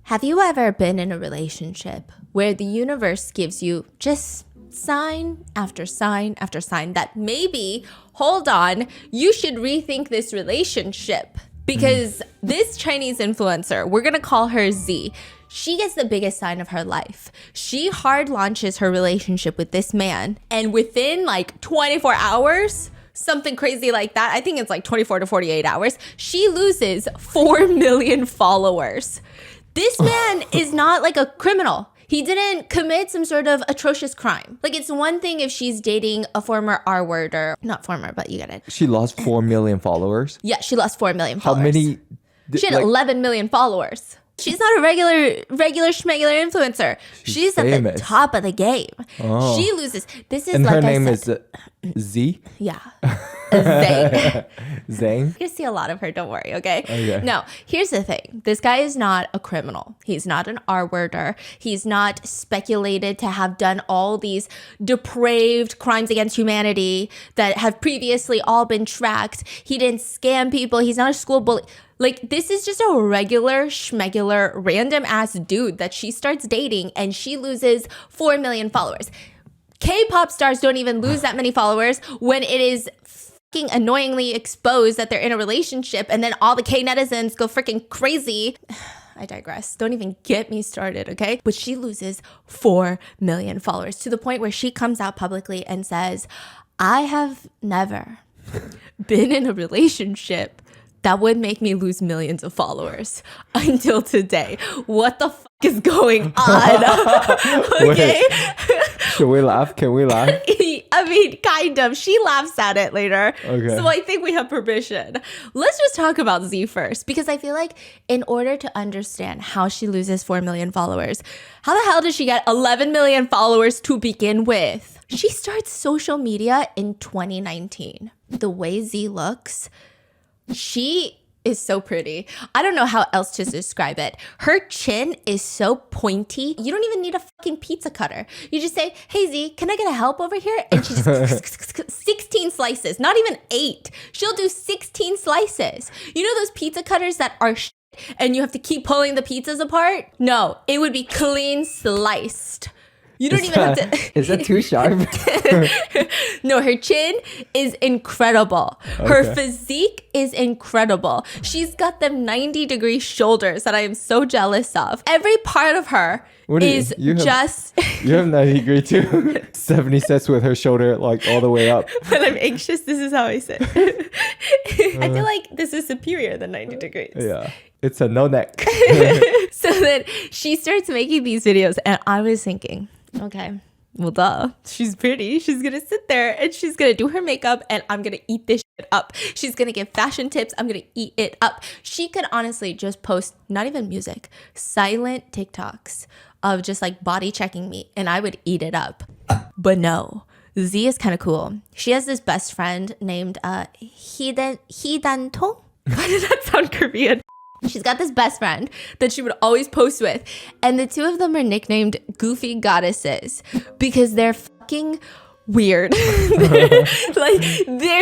Have you ever been in a relationship where the universe gives you just sign after sign after sign that maybe, hold on, you should rethink this relationship? Because this Chinese influencer, we're going to call her Z, she gets the biggest sign of her life. She hard launches her relationship with this man, and within like 24 hours, something crazy like that, I think it's like 24 to 48 hours, she loses 4 million followers. This man is not like a criminal. He didn't commit some sort of atrocious crime. Like, it's one thing if she's dating a former R-worder. Not former, but you get it. She lost 4 million followers? Yeah, she lost 4 million followers. How many? She had 11 million followers. She's not a regular schmegular influencer. She's at the top of the game. Oh. She loses. This is, and like her name I said, is Z? Yeah. Zhang. Zhang? You see a lot of her, don't worry, okay? No, here's the thing. This guy is not a criminal. He's not an R-worder. He's not speculated to have done all these depraved crimes against humanity that have previously all been tracked. He didn't scam people. He's not a school bully. Like, this is just a regular schmegular random ass dude that she starts dating, and she loses 4 million followers. K-pop stars don't even lose that many followers when it is fucking annoyingly exposed that they're in a relationship, and then all the K-netizens go freaking crazy. I digress. Don't even get me started, okay? But she loses 4 million followers to the point where she comes out publicly and says, I have never been in a relationship that would make me lose millions of followers until today. What the fuck is going on? Okay? Should we laugh? Can we laugh? I mean, kind of. She laughs at it later. Okay. So I think we have permission. Let's just talk about Z first, because I feel like in order to understand how she loses 4 million followers, how the hell did she get 11 million followers to begin with? She starts social media in 2019. The way Z looks, she is so pretty. I don't know how else to describe it. Her chin is so pointy. You don't even need a fucking pizza cutter. You just say, hey Z, can I get a help over here? And she just 16 slices, not even 8. She'll do 16 slices. You know those pizza cutters that are and you have to keep pulling the pizzas apart? No, it would be clean sliced. You don't even have to. Is that too sharp? No, her chin is incredible. Her physique is incredible. She's got them 90-degree shoulders that I am so jealous of. Every part of her is just... You have 90-degree too. 70 sets with her shoulder like all the way up. When I'm anxious, this is how I sit. I feel like this is superior than 90 degrees. Yeah. It's a no neck. So then she starts making these videos, and I was thinking, okay, well, duh. She's pretty. She's going to sit there and she's going to do her makeup, and I'm going to eat this shit up. She's going to give fashion tips. I'm going to eat it up. She could honestly just post not even music, silent TikToks of just like body checking me, and I would eat it up. But no, Z is kind of cool. She has this best friend named Hidan-tong. Why did that sound Korean? She's got this best friend that she would always post with. And the two of them are nicknamed Goofy Goddesses because they're fucking weird. They're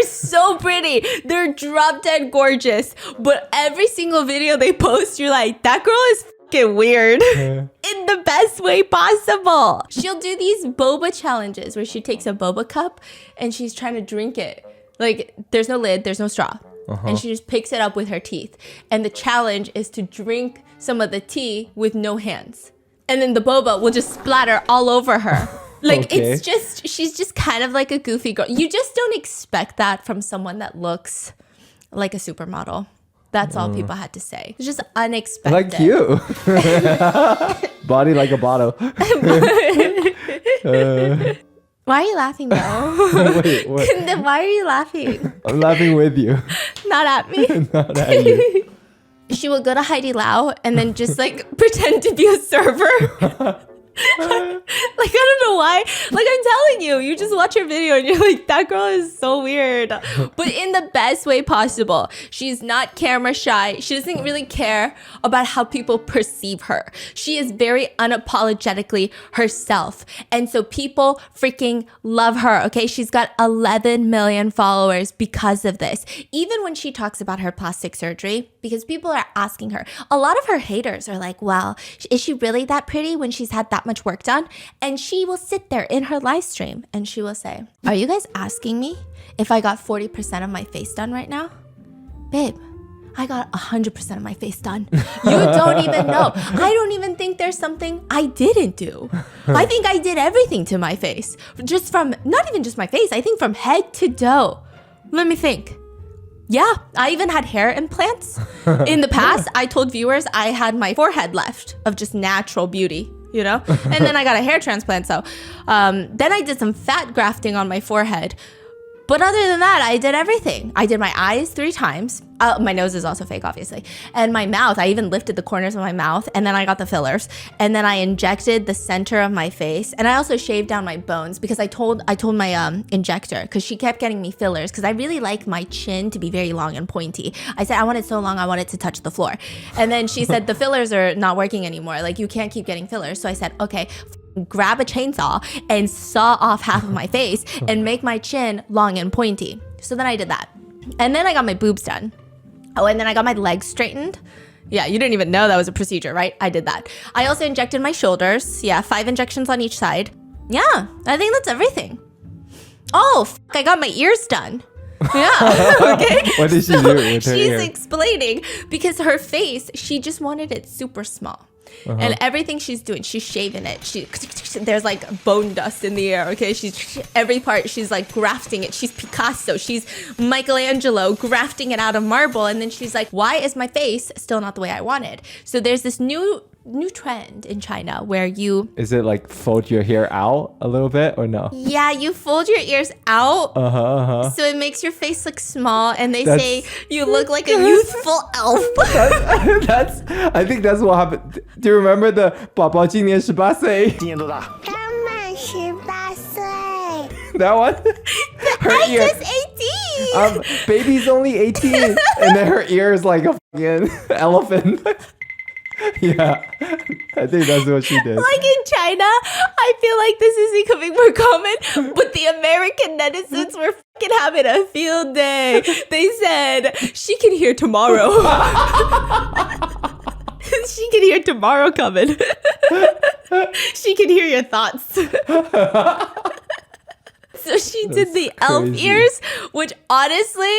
so pretty. They're drop dead gorgeous. But every single video they post, you're like, that girl is fucking weird. In the best way possible. She'll do these boba challenges where she takes a boba cup and she's trying to drink it. Like, there's no lid, there's no straw. And she just picks it up with her teeth. And the challenge is to drink some of the tea with no hands. And then the boba will just splatter all over her. Like, it's just, she's just kind of like a goofy girl. You just don't expect that from someone that looks like a supermodel. That's all people had to say. It's just unexpected. Like you. Body like a bottle. Why are you laughing though? Wait, what? Then why are you laughing? I'm laughing with you. Not at me? Not at you. She would go to Haidilao and then just like pretend to be a server. Like, I don't know why. Like, I'm telling you, you just watch her video and you're like, that girl is so weird. But in the best way possible. She's not camera shy. She doesn't really care about how people perceive her. She is very unapologetically herself. And so people freaking love her, okay? She's got 11 million followers because of this. Even when she talks about her plastic surgery, because people are asking her, a lot of her haters are like, well, is she really that pretty when she's had that much work done? And she will sit there in her live stream and she will say, are you guys asking me if I got 40% of my face done right now? Babe, I got 100% of my face done. You don't even know. I don't even think there's something I didn't do. I think I did everything to my face. Just from, not even just my face, I think from head to toe. Let me think. Yeah, I even had hair implants. In the past, I told viewers I had my forehead left of just natural beauty, you know? And then I got a hair transplant, so then I did some fat grafting on my forehead. But other than that, I did everything. I did my eyes 3 times. My nose is also fake, obviously. And my mouth, I even lifted the corners of my mouth. And then I got the fillers. And then I injected the center of my face. And I also shaved down my bones because I told my injector, because she kept getting me fillers, because I really like my chin to be very long and pointy. I said, I want it so long, I want it to touch the floor. And then she said, the fillers are not working anymore. Like, you can't keep getting fillers. So I said, okay, grab a chainsaw and saw off half of my face and make my chin long and pointy. So then I did that. And then I got my boobs done. Oh, and then I got my legs straightened. Yeah, you didn't even know that was a procedure, right? I did that. I also injected my shoulders. Yeah, 5 injections on each side. Yeah, I think that's everything. Oh, I got my ears done. Yeah. Okay. What did she do with her She's ear? explaining because her face, she just wanted it super small. And everything she's doing, she's shaving it. There's like bone dust in the air, okay? Every part, she's like grafting it. She's Picasso. She's Michelangelo grafting it out of marble. And then she's like, why is my face still not the way I wanted? So there's this new trend in China where you... Is it like fold your hair out a little bit or no? Yeah, you fold your ears out. So it makes your face look small. And they say you look like a youthful elf. I think that's what happened. Do you remember the 宝宝今年18岁? 今年多大？刚满18岁。 That one? Her I ear. just 18. Baby's only 18. And then her ear is like a fucking elephant. Yeah, I think that's what she did. Like in China, I feel like this is becoming more common, but the American netizens were fucking having a field day. They said, she can hear tomorrow. She can hear tomorrow coming. She can hear your thoughts. So she did the elf ears, which honestly...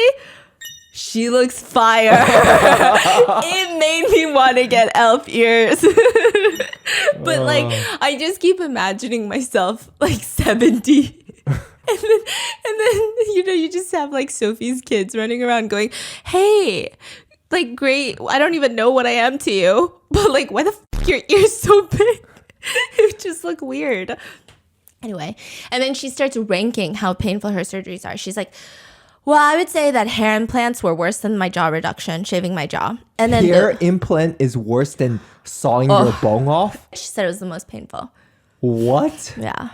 She looks fire. It made me want to get elf ears. But like, I just keep imagining myself like 70. And then, you know, you just have like Sophie's kids running around going, hey, like, great. I don't even know what I am to you. But like, why the f your ears so big? It just look weird. Anyway, and then she starts ranking how painful her surgeries are. She's like, well, I would say that hair implants were worse than my jaw reduction, shaving my jaw. And then hair implant is worse than sawing your bone off? She said it was the most painful. What? Yeah.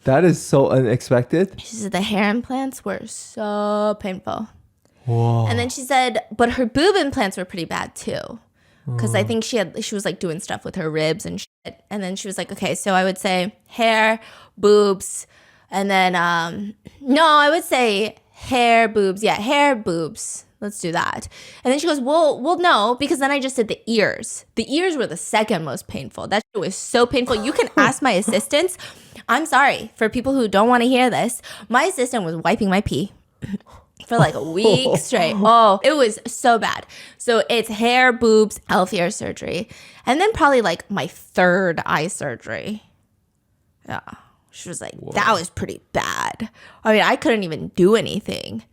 That is so unexpected. She said the hair implants were so painful. Whoa. And then she said, but her boob implants were pretty bad too. Because I think she was like doing stuff with her ribs and shit. And then she was like, okay, so I would say hair, boobs, and then, no, I would say hair, boobs. Yeah, hair, boobs. Let's do that. And then she goes, well, no, because then I just did the ears. The ears were the second most painful. That shit was so painful. You can ask my assistants. I'm sorry for people who don't want to hear this. My assistant was wiping my pee for like a week straight. Oh, it was so bad. So it's hair, boobs, elf ear surgery. And then probably like my 3rd eye surgery. Yeah. She was like, that was pretty bad. I mean, I couldn't even do anything.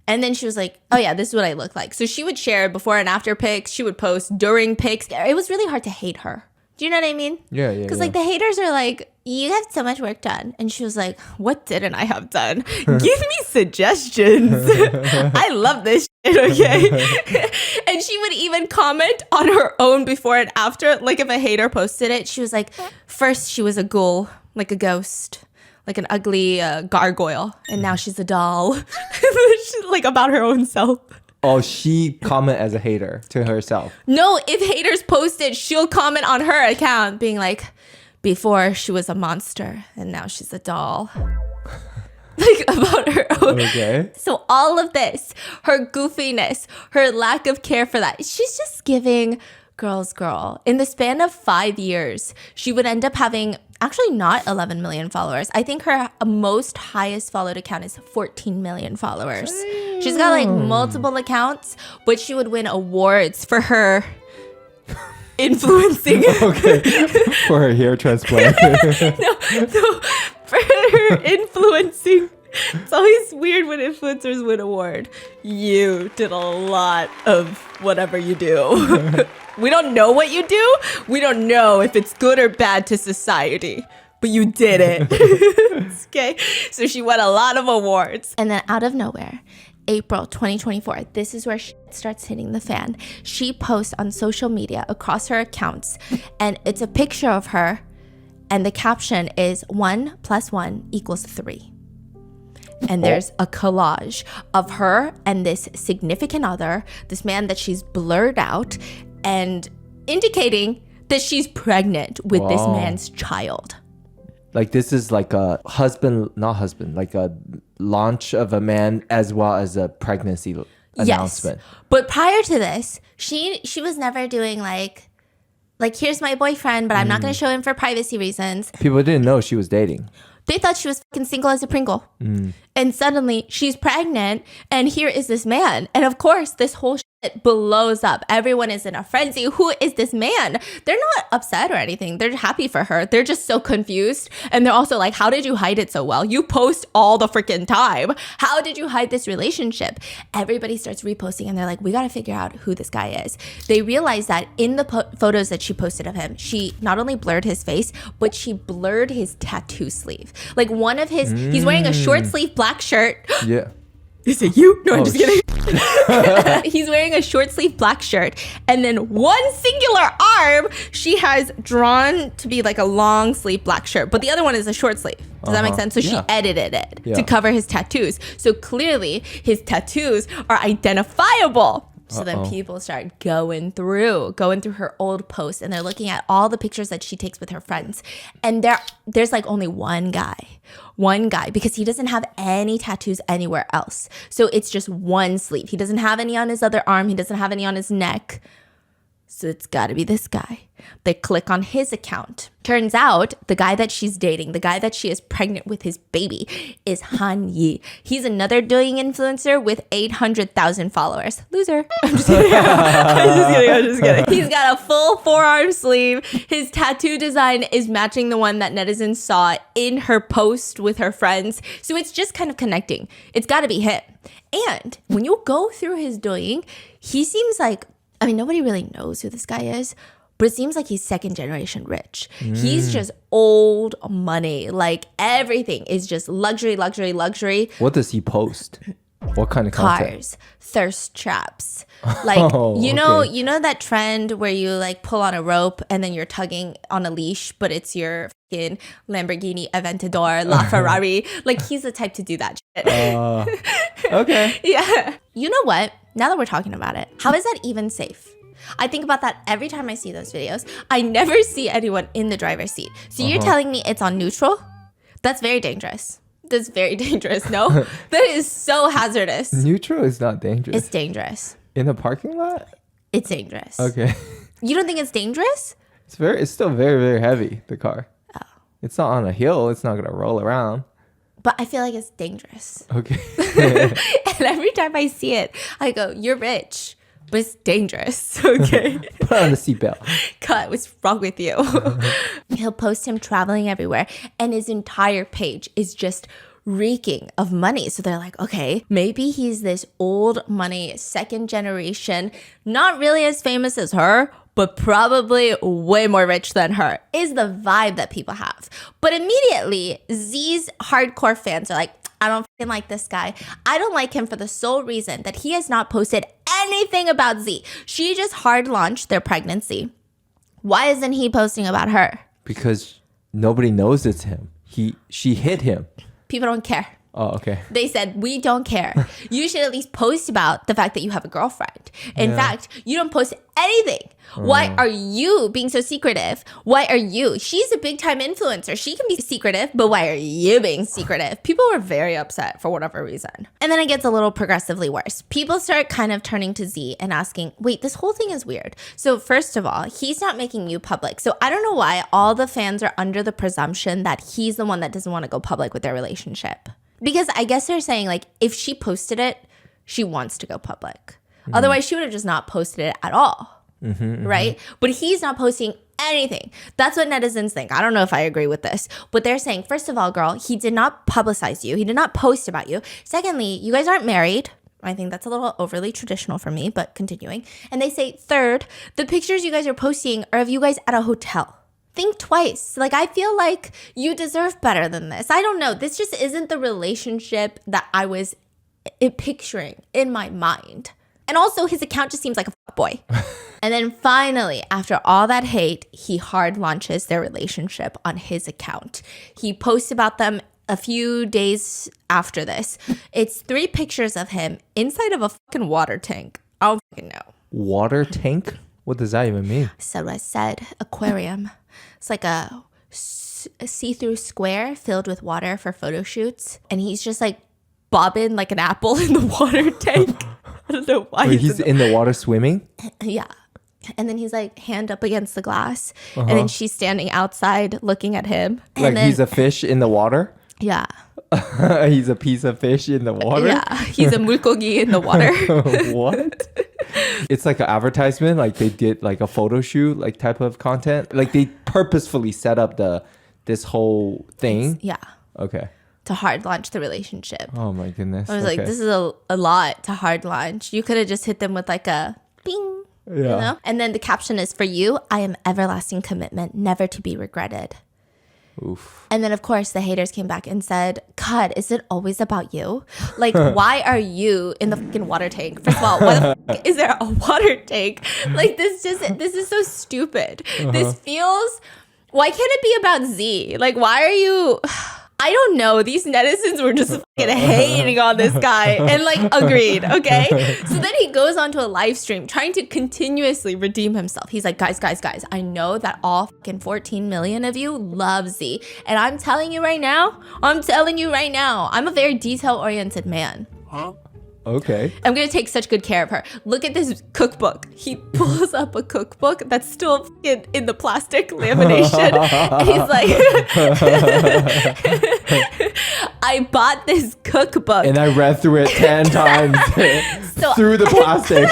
And then she was like, oh yeah, this is what I look like. So she would share before and after pics. She would post during pics. It was really hard to hate her. Do you know what I mean? Yeah. Because like the haters are like, you have so much work done. And she was like, what didn't I have done? Give me suggestions. I love this shit, okay? And she would even comment on her own before and after. Like if a hater posted it, she was like, first she was a ghoul, like a ghost, like an ugly gargoyle. And now she's a doll. She's like about her own self. Oh, she comment as a hater to herself. No, if haters post it, she'll comment on her account being like, before she was a monster and now she's a doll. Like about her own. Okay. So all of this, her goofiness, her lack of care for that, she's just giving girl's girl. In the span of 5 years, she would end up having actually not 11 million followers. I think her most highest followed account is 14 million followers. Damn. She's got like multiple accounts, but she would win awards for her influencing. Okay. For her hair transplant. no, for her influencing. It's always weird when influencers win award. You did a lot of whatever you do. We don't know what you do. We don't know if it's good or bad to society, but you did it. Okay. So she won a lot of awards. And then out of nowhere, April 2024, this is where shit starts hitting the fan. She posts on social media across her accounts, and it's a picture of her, and the caption is 1 + 1 = 3. And there's a collage of her and this significant other, this man that she's blurred out, and indicating that she's pregnant with this man's child. Like this is like a like a launch of a man as well as a pregnancy announcement. Yes. But prior to this, she was never doing like here's my boyfriend, but I'm not going to show him for privacy reasons. People didn't know she was dating. They thought she was fucking single as a Pringle. And suddenly she's pregnant and here is this man. And of course, this whole shit blows up. Everyone is in a frenzy. Who is this man? They're not upset or anything. They're happy for her. They're just so confused. And they're also like, how did you hide it so well? You post all the freaking time. How did you hide this relationship? Everybody starts reposting and they're like, we got to figure out who this guy is. They realize that in the photos that she posted of him, she not only blurred his face, but she blurred his tattoo sleeve. Like one of his, he's wearing a short sleeve black shirt. Yeah. Is it you? No, I'm just kidding. He's wearing a short sleeve black shirt, and then one singular arm she has drawn to be like a long sleeve black shirt, but the other one is a short sleeve. Does that make sense? So she edited it to cover his tattoos. So clearly his tattoos are identifiable. So then people start going through her old posts, and they're looking at all the pictures that she takes with her friends. And there's like only one guy, because he doesn't have any tattoos anywhere else. So it's just one sleeve. He doesn't have any on his other arm. He doesn't have any on his neck. So it's got to be this guy. They click on his account. Turns out the guy that she's dating, the guy that she is pregnant with his baby, is Han Yi. He's another doing influencer with 800,000 followers. Loser. I'm just kidding. I'm just kidding. He's got a full forearm sleeve. His tattoo design is matching the one that netizens saw in her post with her friends. So it's just kind of connecting. It's got to be him. And when you go through his doing, he seems like, I mean, nobody really knows who this guy is, but it seems like he's second generation rich. He's just old money. Like everything is just luxury. What does he post? What kind of content? Cars, thirst traps. Like, you know that trend where you like pull on a rope and then you're tugging on a leash, but it's your fucking Lamborghini Aventador, LaFerrari. Like he's the type to do that shit. Okay. Yeah. You know what? Now that we're talking about it, how is that even safe? I think about that every time I see those videos. I never see anyone in the driver's seat. So you're telling me it's on neutral? That's very dangerous. That's very dangerous. No? That is so hazardous. Neutral is not dangerous. It's dangerous. In a parking lot? It's dangerous. Okay. You don't think it's dangerous? It's still very, very heavy, the car. Oh. It's not on a hill. It's not going to roll around. But I feel like it's dangerous. Okay. And every time I see it, I go, you're rich, but it's dangerous. Okay. Put on the seatbelt. Cut. What's wrong with you? He'll post him traveling everywhere, and his entire page is just reeking of money. So they're like, okay, maybe he's this old money, second generation, not really as famous as her, but probably way more rich than her, is the vibe that people have. But immediately, Z's hardcore fans are like, I don't fucking like this guy. I don't like him for the sole reason that he has not posted anything about Z. She just hard launched their pregnancy. Why isn't he posting about her? Because nobody knows it's him. She hit him. People don't care. Oh, okay. They said, we don't care. You should at least post about the fact that you have a girlfriend. In fact, you don't post anything. Why are you being so secretive? Why are you? She's a big time influencer. She can be secretive, but why are you being secretive? People were very upset for whatever reason. And then it gets a little progressively worse. People start kind of turning to Z and asking, wait, this whole thing is weird. So first of all, he's not making you public. So I don't know why all the fans are under the presumption that he's the one that doesn't want to go public with their relationship. Because I guess they're saying, like, if she posted it, she wants to go public. Otherwise, she would have just not posted it at all. Right? But he's not posting anything. That's what netizens think. I don't know if I agree with this. But they're saying, first of all, girl, he did not publicize you. He did not post about you. Secondly, you guys aren't married. I think that's a little overly traditional for me, but continuing. And they say, third, the pictures you guys are posting are of you guys at a hotel. Think twice. Like, I feel like you deserve better than this. I don't know. This just isn't the relationship that I was picturing in my mind. And also, his account just seems like a fuckboy. And then finally, after all that hate, he hard launches their relationship on his account. He posts about them a few days after this. It's 3 pictures of him inside of a fucking water tank. I don't fucking know. Water tank? What does that even mean? So I said aquarium. It's like a see-through square filled with water for photo shoots. And he's just like bobbing like an apple in the water tank. I don't know why. Wait, he's in the water swimming? Yeah. And then he's like hand up against the glass. And then she's standing outside looking at him. And Like then, he's a fish in the water? Yeah. He's a piece of fish in the water? Yeah. He's a mulgogi in the water. What? It's like an advertisement, like they did like a photo shoot, like type of content. Like they purposefully set up this whole thing. Yeah. Okay. To hard launch the relationship. Oh my goodness. I was like, this is a lot to hard launch. You could have just hit them with like a bing. Yeah. You know? And then the caption is, for you, I am everlasting commitment, never to be regretted. Oof. And then, of course, the haters came back and said, God, is it always about you? Like, why are you in the fucking water tank? First of all, why the fuck is there a water tank? Like, this is so stupid. This feels, why can't it be about Z? Like, why are you... I don't know. These netizens were just fucking hating on this guy and like agreed, okay? So then he goes onto a live stream trying to continuously redeem himself. He's like, guys, I know that all fucking 14 million of you love Z. And I'm telling you right now, I'm a very detail-oriented man. Huh? Okay. I'm going to take such good care of her. Look at this cookbook. He pulls up a cookbook that's still in the plastic lamination. And he's like, I bought this cookbook. And I read through it 10 times through the plastic.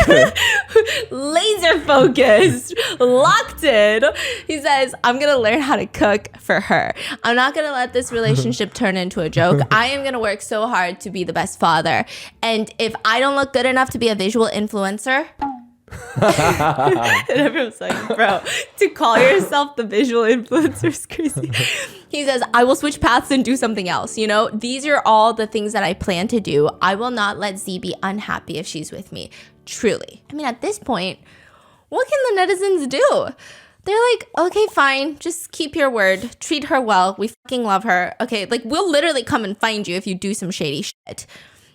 Laser focused, locked in. He says, I'm going to learn how to cook for her. I'm not going to let this relationship turn into a joke. I am going to work so hard to be the best father. And if I don't look good enough to be a visual influencer, and everyone's like, bro, to call yourself the visual influencer is crazy. He says, I will switch paths and do something else. You know, these are all the things that I plan to do. I will not let Z be unhappy if she's with me. Truly. I mean, at this point, what can the netizens do? They're like, okay, fine. Just keep your word. Treat her well. We fucking love her. Okay, like, we'll literally come and find you if you do some shady shit.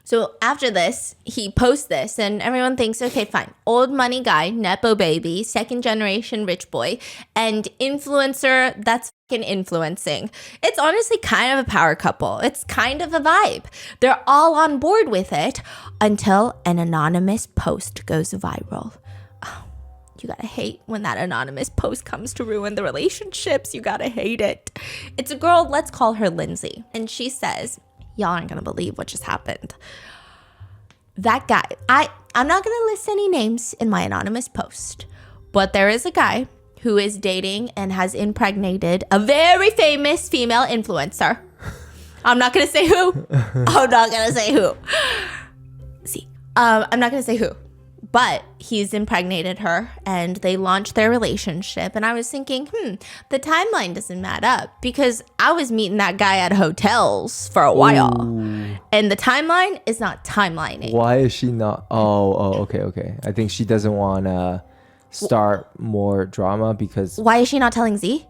So after this, he posts this and everyone thinks, okay, fine. Old money guy, Nepo baby, second generation rich boy, and influencer that's fucking influencing. It's honestly kind of a power couple. It's kind of a vibe. They're all on board with it until an anonymous post goes viral. Oh, you gotta hate when that anonymous post comes to ruin the relationships. You gotta hate it. It's a girl, let's call her Lindsay. And she says, y'all aren't gonna believe what just happened. That guy, I'm not gonna list any names in my anonymous post, but there is a guy who is dating and has impregnated a very famous female influencer. I'm not gonna say who. I'm not gonna say who. See, I'm not gonna say who, But he's impregnated her and they launched their relationship. And I was thinking, the timeline doesn't add up because I was meeting that guy at hotels for a while. And the timeline is not timelining. Why is she not? Okay. I think she doesn't want to start more drama because... Why is she not telling Z?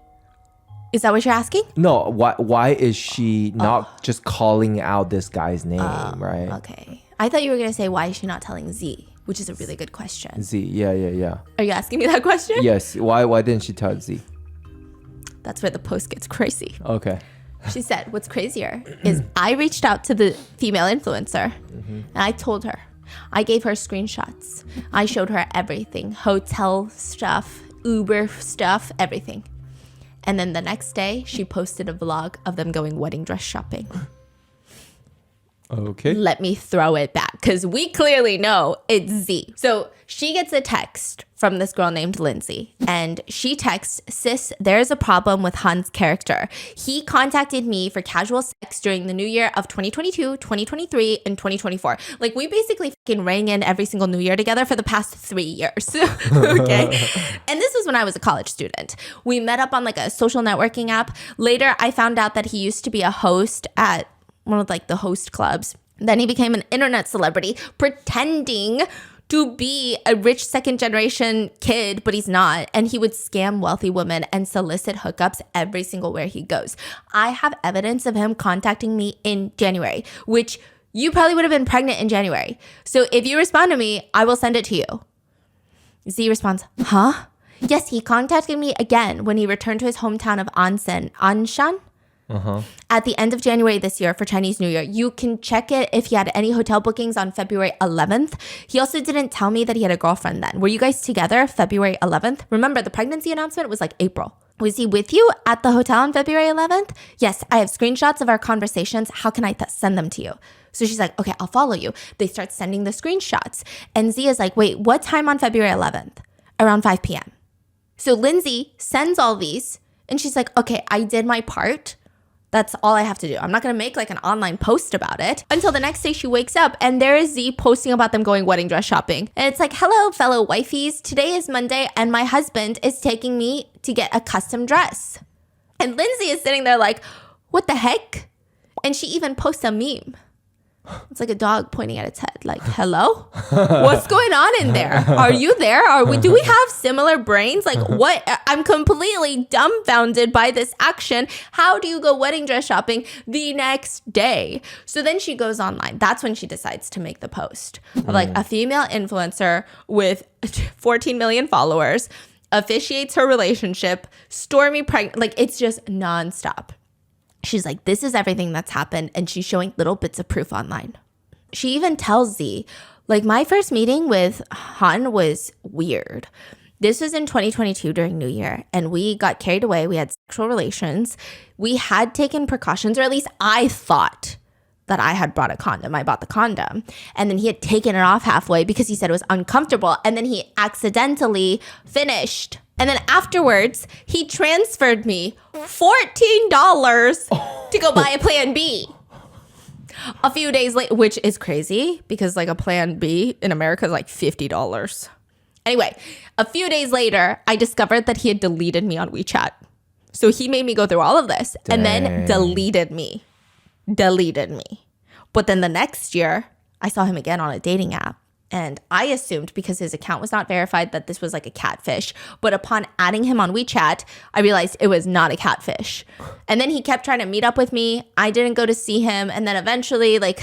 Is that what you're asking? No, why is she not just calling out this guy's name, right? Okay. I thought you were going to say, why is she not telling Z? Which is a really good question. Z, yeah. Are you asking me that question? Yes. Why didn't she tell Z? That's where the post gets crazy. Okay. She said, what's crazier is I reached out to the female influencer and I told her. I gave her screenshots. I showed her everything. Hotel stuff, Uber stuff, everything. And then the next day, she posted a vlog of them going wedding dress shopping. Okay. Let me throw it back because we clearly know it's Z. So she gets a text from this girl named Lindsay and she texts, sis, there's a problem with Han's character. He contacted me for casual sex during the new year of 2022, 2023, and 2024. Like we basically fucking rang in every single new year together for the past 3 years. Okay. And this was when I was a college student. We met up on like a social networking app. Later, I found out that he used to be a host at one of like the host clubs. Then he became an internet celebrity pretending to be a rich second generation kid, but he's not. And he would scam wealthy women and solicit hookups every single where he goes. I have evidence of him contacting me in January, which you probably would have been pregnant in January. So if you respond to me, I will send it to you. Z responds, huh? Yes, he contacted me again when he returned to his hometown of Anshan. At the end of January this year for Chinese New Year. You can check it if he had any hotel bookings on February 11th. He also didn't tell me that he had a girlfriend then. Were you guys together February 11th? Remember, the pregnancy announcement was like April. Was he with you at the hotel on February 11th? Yes, I have screenshots of our conversations. How can I send them to you? So she's like, okay, I'll follow you. They start sending the screenshots. And Z is like, wait, what time on February 11th? Around 5 p.m. So Lindsay sends all these and she's like, okay, I did my part. That's all I have to do. I'm not going to make like an online post about it until the next day she wakes up and there is Z posting about them going wedding dress shopping. And it's like, hello, fellow wifeys. Today is Monday and my husband is taking me to get a custom dress. And Lindsay is sitting there like, what the heck? And she even posts a meme. It's like a dog pointing at its head, like, hello? What's going on in there? Are you there? Do we have similar brains? Like, what? I'm completely dumbfounded by this action. How do you go wedding dress shopping the next day? So then she goes online. That's when she decides to make the post of like a female influencer with 14 million followers officiates her relationship, Stormy pregnant. Like, it's just nonstop. She's like, this is everything that's happened. And she's showing little bits of proof online. She even tells Z, like, my first meeting with Han was weird. This was in 2022 during New Year. And we got carried away. We had sexual relations. We had taken precautions, or at least I thought that I had brought a condom. I bought the condom. And then he had taken it off halfway because he said it was uncomfortable. And then he accidentally finished. And then afterwards, he transferred me $14 to go buy a Plan B. A few days later, which is crazy because like a Plan B in America is like $50. Anyway, a few days later, I discovered that he had deleted me on WeChat. So he made me go through all of this and then deleted me. But then the next year, I saw him again on a dating app. And I assumed because his account was not verified that this was like a catfish. But upon adding him on WeChat, I realized it was not a catfish. And then he kept trying to meet up with me. I didn't go to see him. And then eventually, like,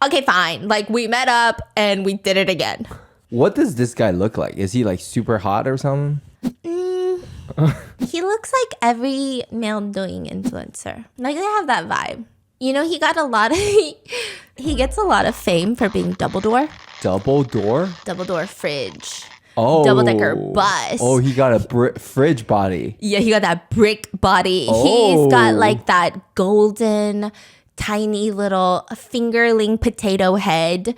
okay, fine. Like, we met up and we did it again. What does this guy look like? Is he like super hot or something? He looks like every male doing influencer. Like, they have that vibe. You know, he got a lot of... he gets a lot of fame for being double door. Double door? Double door fridge. Oh. Double-decker bus. Oh, he got a fridge body. Yeah, he got that brick body. Oh. He's got like that golden, tiny little fingerling potato head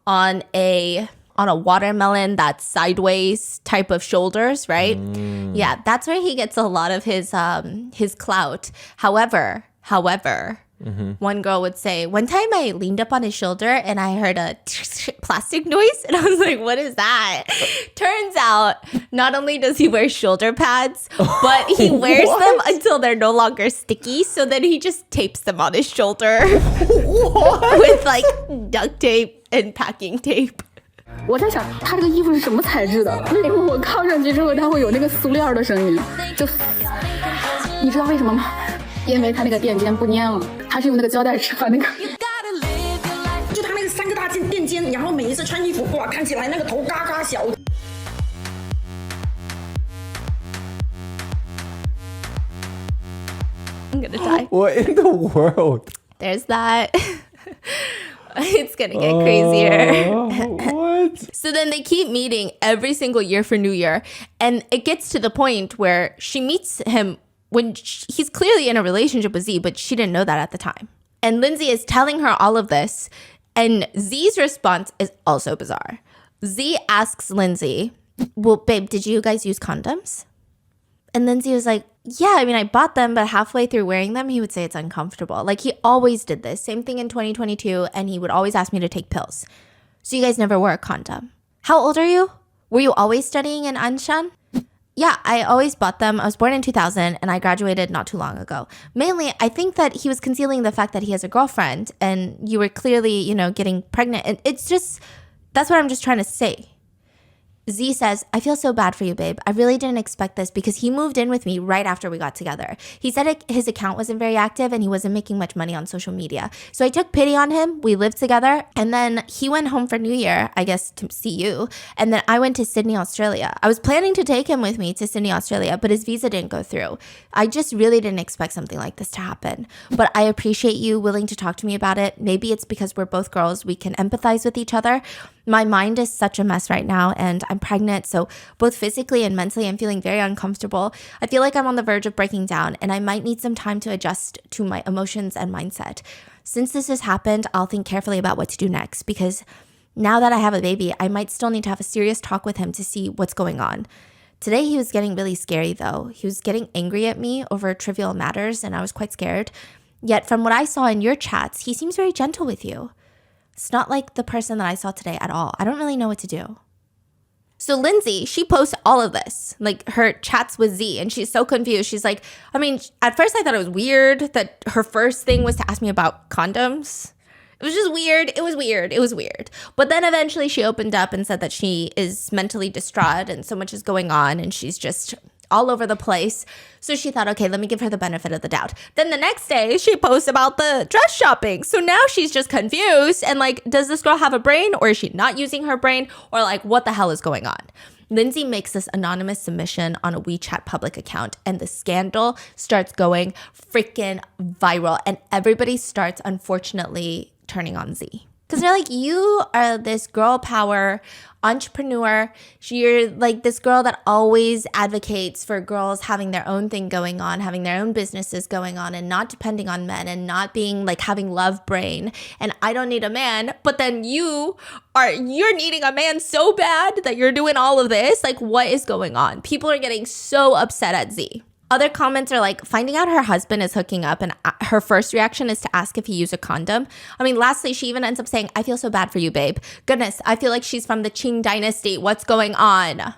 on a watermelon that's sideways type of shoulders, right? Yeah, that's where he gets a lot of his clout. However, One girl would say, one time I leaned up on his shoulder and I heard a plastic noise. And I was like, what is that? Turns out, not only does he wear shoulder pads, but he wears them until they're no longer sticky. So then he just tapes them on his shoulder with like duct tape and packing tape. 我在想，它这个衣服是什么材质的？为什么我靠上去之后，它会有那个塑料的声音？就，你知道为什么吗？因为它那个垫肩不粘了，它是用那个胶带纸把那个。就它那个3个大垫肩，然后每一次穿衣服，哇，看起来那个头嘎嘎小。I'm gonna die. What in the world? There's that. It's gonna get crazier. What? So then they keep meeting every single year for New Year. And it gets to the point where she meets him when he's clearly in a relationship with Z, but she didn't know that at the time. And Lindsay is telling her all of this. And Z's response is also bizarre. Z asks Lindsay, well, babe, did you guys use condoms? And Lindsay was like, yeah, I mean, I bought them, but halfway through wearing them, he would say it's uncomfortable. Like, he always did this. Same thing in 2022, and he would always ask me to take pills. So you guys never wore a condom. How old are you? Were you always studying in Anshan? Yeah, I always bought them. I was born in 2000, and I graduated not too long ago. Mainly, I think that he was concealing the fact that he has a girlfriend, and you were clearly, getting pregnant. And it's just, that's what I'm just trying to say. Z says, I feel so bad for you, babe. I really didn't expect this because he moved in with me right after we got together. He said his account wasn't very active and he wasn't making much money on social media. So I took pity on him. We lived together. And then he went home for New Year, I guess, to see you. And then I went to Sydney, Australia. I was planning to take him with me to Sydney, Australia, but his visa didn't go through. I just really didn't expect something like this to happen. But I appreciate you willing to talk to me about it. Maybe it's because we're both girls. We can empathize with each other. My mind is such a mess right now and I'm pregnant, so both physically and mentally I'm feeling very uncomfortable. I feel like I'm on the verge of breaking down and I might need some time to adjust to my emotions and mindset. Since this has happened, I'll think carefully about what to do next because now that I have a baby, I might still need to have a serious talk with him to see what's going on. Today he was getting really scary though. He was getting angry at me over trivial matters and I was quite scared. Yet from what I saw in your chats, he seems very gentle with you. It's not like the person that I saw today at all. I don't really know what to do. So Lindsay, she posts all of this, like her chats with Z, and she's so confused. She's like, I mean, at first I thought it was weird that her first thing was to ask me about condoms. It was just weird. It was weird. But then eventually she opened up and said that she is mentally distraught and so much is going on and she's just all over the place. So she thought, okay, let me give her the benefit of the doubt. Then the next day she posts about the dress shopping. So now she's just confused and like, does this girl have a brain or is she not using her brain or like what the hell is going on? Lindsay makes this anonymous submission on a WeChat public account and the scandal starts going freaking viral and everybody starts unfortunately turning on Z. Because they're like, you are this girl power entrepreneur. You're like this girl that always advocates for girls having their own thing going on, having their own businesses going on and not depending on men and not being like having love brain. And I don't need a man. But then you're needing a man so bad that you're doing all of this. Like, what is going on? People are getting so upset at Z. Other comments are like finding out her husband is hooking up and her first reaction is to ask if he used a condom. I mean, lastly, she even ends up saying, I feel so bad for you, babe. Goodness, I feel like she's from the Qing dynasty. What's going on?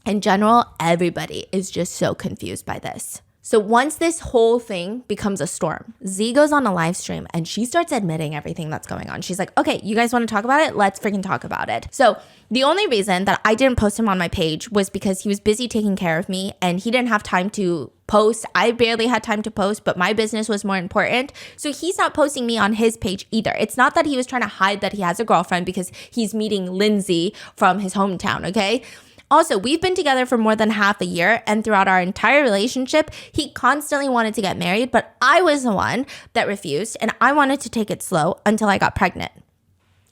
In general, everybody is just so confused by this. So once this whole thing becomes a storm, Z goes on a live stream and she starts admitting everything that's going on. She's like, okay, you guys want to talk about it? Let's freaking talk about it. So the only reason that I didn't post him on my page was because he was busy taking care of me and he didn't have time to post. I barely had time to post, but my business was more important. So he's not posting me on his page either. It's not that he was trying to hide that he has a girlfriend because he's meeting Lindsay from his hometown, okay? Also, we've been together for more than half a year, and throughout our entire relationship, he constantly wanted to get married, but I was the one that refused, and I wanted to take it slow until I got pregnant.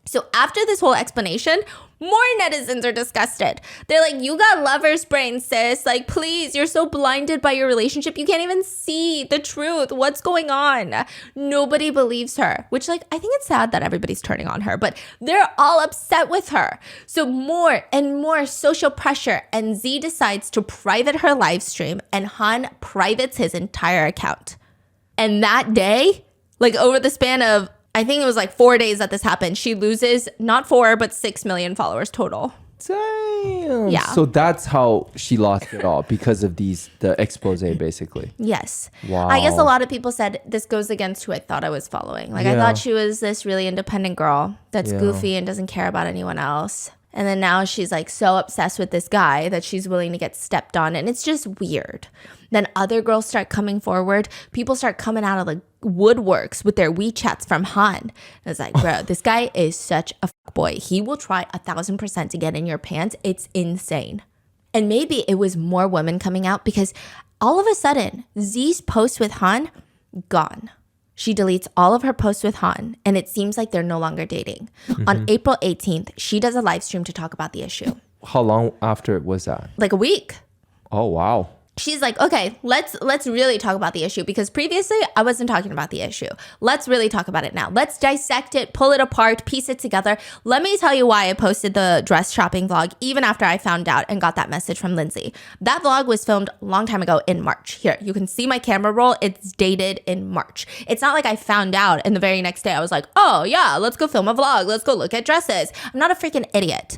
So after this whole explanation, more netizens are disgusted. They're like, you got lover's brain, sis. Like, please, you're so blinded by your relationship. You can't even see the truth. What's going on? Nobody believes her, which like, I think it's sad that everybody's turning on her, but they're all upset with her. So more and more social pressure, and Z decides to private her live stream and Han privates his entire account. And that day, Like over the span of, I think it was like 4 days that this happened, she loses not 4, but 6 million followers total. Damn. Yeah. So that's how she lost it all, because of the expose, basically. Yes. Wow. I guess a lot of people said this goes against who I thought I was following. Like I thought she was this really independent girl that's goofy and doesn't care about anyone else. And then now she's like so obsessed with this guy that she's willing to get stepped on. And it's just weird. Then other girls start coming forward. People start coming out of the woodworks with their WeChats from Han. And it's like, bro, this guy is such a fuckboy. He will try 1,000% to get in your pants. It's insane. And maybe it was more women coming out because all of a sudden, Z's post with Han, gone. She deletes all of her posts with Han, and it seems like they're no longer dating. On April 18th, she does a live stream to talk about the issue. How long after was that? Like a week. Oh, wow. She's like, okay, let's really talk about the issue, because previously I wasn't talking about the issue. Let's really talk about it now. Let's dissect it, pull it apart, piece it together. Let me tell you why I posted the dress shopping vlog even after I found out and got that message from Lindsay. That vlog was filmed a long time ago in March. Here, you can see my camera roll. It's dated in March. It's not like I found out and the very next day I was like, oh yeah, let's go film a vlog. Let's go look at dresses. I'm not a freaking idiot.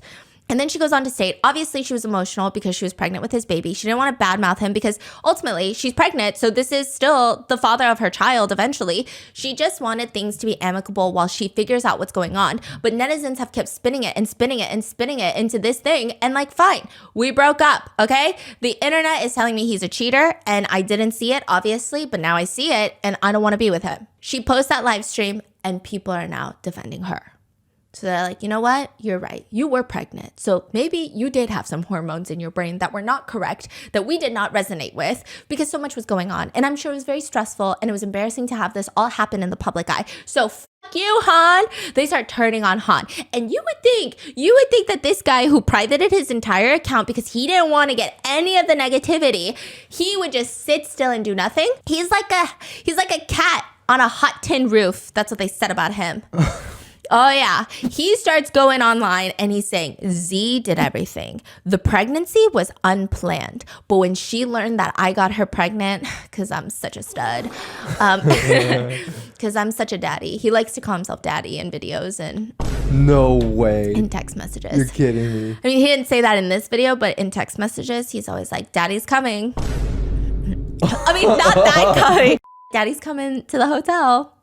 And then she goes on to state, obviously she was emotional because she was pregnant with his baby. She didn't want to badmouth him because ultimately she's pregnant. So this is still the father of her child eventually. She just wanted things to be amicable while she figures out what's going on. But netizens have kept spinning it and spinning it and spinning it into this thing. And like, fine, we broke up, okay? The internet is telling me he's a cheater and I didn't see it, obviously, but now I see it and I don't want to be with him. She posts that live stream and people are now defending her. So they're like, you know what? You're right. You were pregnant. So maybe you did have some hormones in your brain that were not correct, that we did not resonate with because so much was going on. And I'm sure it was very stressful and it was embarrassing to have this all happen in the public eye. So fuck you, Han. They start turning on Han. And you would think that this guy who privated his entire account because he didn't want to get any of the negativity, he would just sit still and do nothing. He's like a cat on a hot tin roof. That's what they said about him. Oh, yeah. He starts going online and he's saying, Z did everything. The pregnancy was unplanned. But when she learned that I got her pregnant, because I'm such a stud, because I'm such a daddy. He likes to call himself daddy in videos and no way. In text messages. You're kidding me. I mean, he didn't say that in this video, but in text messages, he's always like, daddy's coming. I mean, not that coming. Daddy's coming to the hotel.